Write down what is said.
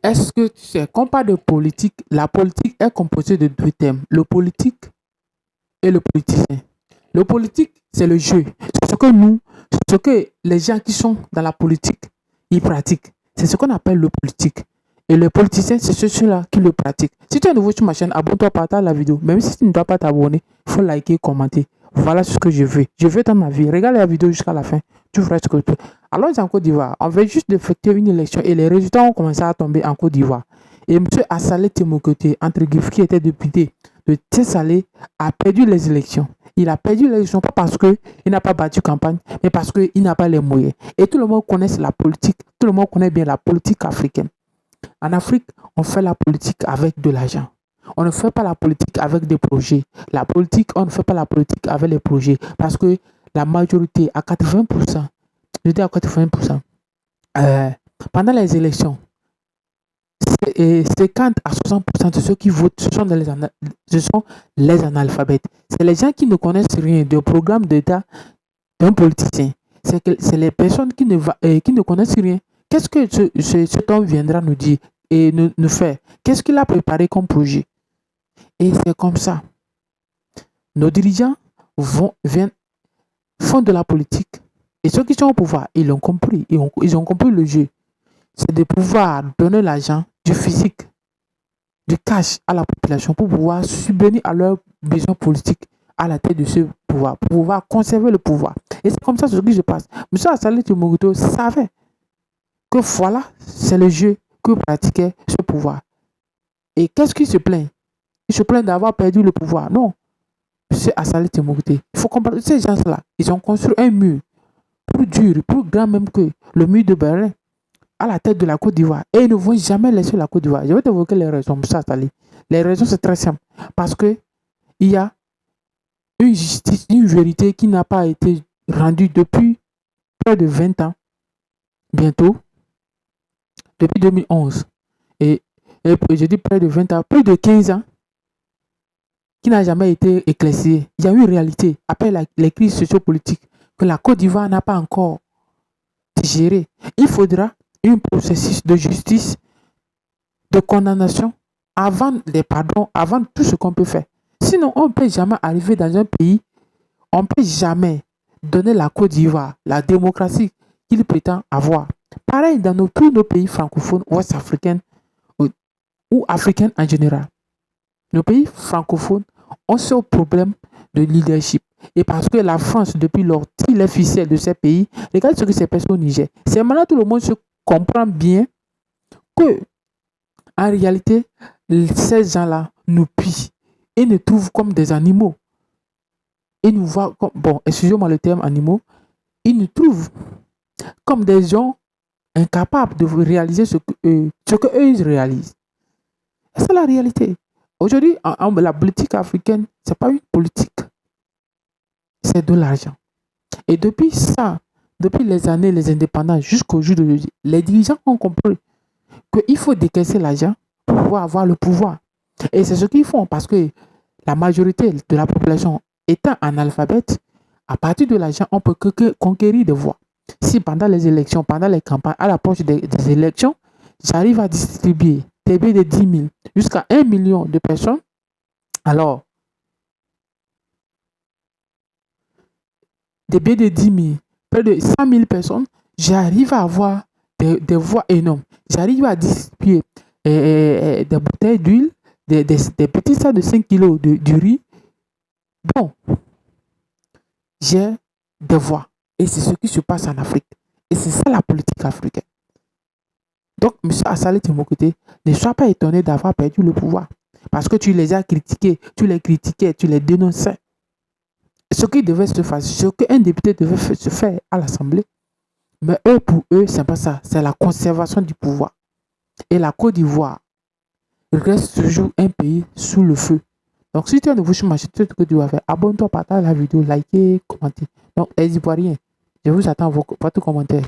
Est-ce que tu sais, quand on parle de politique, la politique est composée de deux thèmes, le politique et le politicien. Le politique, c'est le jeu. C'est ce que nous, ce que les gens qui sont dans la politique, ils pratiquent. C'est ce qu'on appelle le politique. Et le politicien, c'est ceux-là qui le pratiquent. Si tu es nouveau sur ma chaîne, abonne-toi, partage la vidéo. Même si tu ne dois pas t'abonner, il faut liker, commenter. Voilà ce que je veux. Je veux dans ma vie. Regarde la vidéo jusqu'à la fin. Tu feras ce que tu peux. Alors, en Côte d'Ivoire, on veut juste effectuer une élection et les résultats ont commencé à tomber en Côte d'Ivoire. Et M. Assalé Timokoté, entre guillemets, qui était député de Tessalé, a perdu les élections. Il a perdu les élections pas parce qu'il n'a pas battu campagne, mais parce qu'il n'a pas les moyens. Et tout le monde connaît la politique, tout le monde connaît bien la politique africaine. En Afrique, on fait la politique avec de l'argent. On ne fait pas la politique avec des projets. La politique, on ne fait pas la politique avec les projets parce que la majorité, à 80%, je dis à 80%, pendant les élections, 50 à 60% de ceux qui votent, ce sont les analphabètes. C'est les gens qui ne connaissent rien du programme d'État d'un politicien. C'est les personnes qui ne connaissent rien. Qu'est-ce que cet homme viendra nous dire et nous faire? Qu'est-ce qu'il a préparé comme projet? Et c'est comme ça. Nos dirigeants font de la politique. Et ceux qui sont au pouvoir, ils l'ont compris. Ils ont compris le jeu. C'est de pouvoir donner l'argent, du physique, du cash à la population pour pouvoir subvenir à leurs besoins politiques à la tête de ce pouvoir, pour pouvoir conserver le pouvoir. Et c'est comme ça ce qui se passe. M. Assalé Timokoto savait que voilà, c'est le jeu que pratiquait ce pouvoir. Et qu'est-ce qu'il se plaint? Il se plaint d'avoir perdu le pouvoir. Non. M. Assalé Timokoto, il faut comprendre, ces gens-là, ils ont construit un mur plus dur, plus grand même que le mur de Berlin à la tête de la Côte d'Ivoire. Et ils ne vont jamais laisser la Côte d'Ivoire. Je vais t'évoquer les raisons, M. Assalé. Les raisons, c'est très simple. Parce que il y a une justice, une vérité qui n'a pas été rendue depuis près de 20 ans, bientôt, depuis 2011. Et je dis près de 20 ans, plus de 15 ans, qui n'a jamais été éclaircie. Il y a une réalité, après les crises sociopolitiques, que la Côte d'Ivoire n'a pas encore digéré. Il faudra un processus de justice, de condamnation, avant les pardons, avant tout ce qu'on peut faire. Sinon, on ne peut jamais arriver dans un pays, on ne peut jamais donner la Côte d'Ivoire, la démocratie qu'il prétend avoir. Pareil dans tous nos pays francophones, ouest-africains ou africains en général. Nos pays francophones ont ce problème de leadership. Et parce que la France, depuis lors, tire les ficelles de ces pays, regardez ce qui s'est passé au Niger. C'est maintenant tout le monde se comprend bien que, en réalité, ces gens-là nous pillent et nous trouvent comme des animaux. Ils nous voient comme, bon, excusez-moi le terme animaux, ils nous trouvent comme des gens incapables de réaliser ce que eux ils réalisent. C'est la réalité. Aujourd'hui, la politique africaine, ce n'est pas une politique. C'est de l'argent. Et depuis ça, depuis les années, les indépendances, jusqu'au jour d'aujourd'hui, les dirigeants ont compris qu'il faut décaisser l'argent pour pouvoir avoir le pouvoir. Et c'est ce qu'ils font parce que la majorité de la population étant analphabète, à partir de l'argent, on peut conquérir des voix. Si pendant les élections, pendant les campagnes, à l'approche des élections, j'arrive à distribuer des billets de 10 000 jusqu'à 1 million de personnes, alors, des billets de 10 000, près de 100 000 personnes, j'arrive à avoir des voix énormes. J'arrive à distribuer des bouteilles d'huile, des petits sacs de 5 kilos de riz. Bon, j'ai des voix. Et c'est ce qui se passe en Afrique. Et c'est ça la politique africaine. Donc, M. Assalé Timokoté, ne sois pas étonné d'avoir perdu le pouvoir. Parce que tu les as critiqués, tu les critiquais, tu les dénonçais. Ce qui devait se faire, ce qu'un député devait se faire à l'Assemblée. Mais eux, pour eux, c'est pas ça. C'est la conservation du pouvoir. Et la Côte d'Ivoire reste toujours un pays sous le feu. Donc, si tu es nouveau sur ma chaîne, tout ce que tu dois faire, abonne-toi, partage la vidéo, likez, commentez. Donc, les Ivoiriens, je vous attends votre commentaire.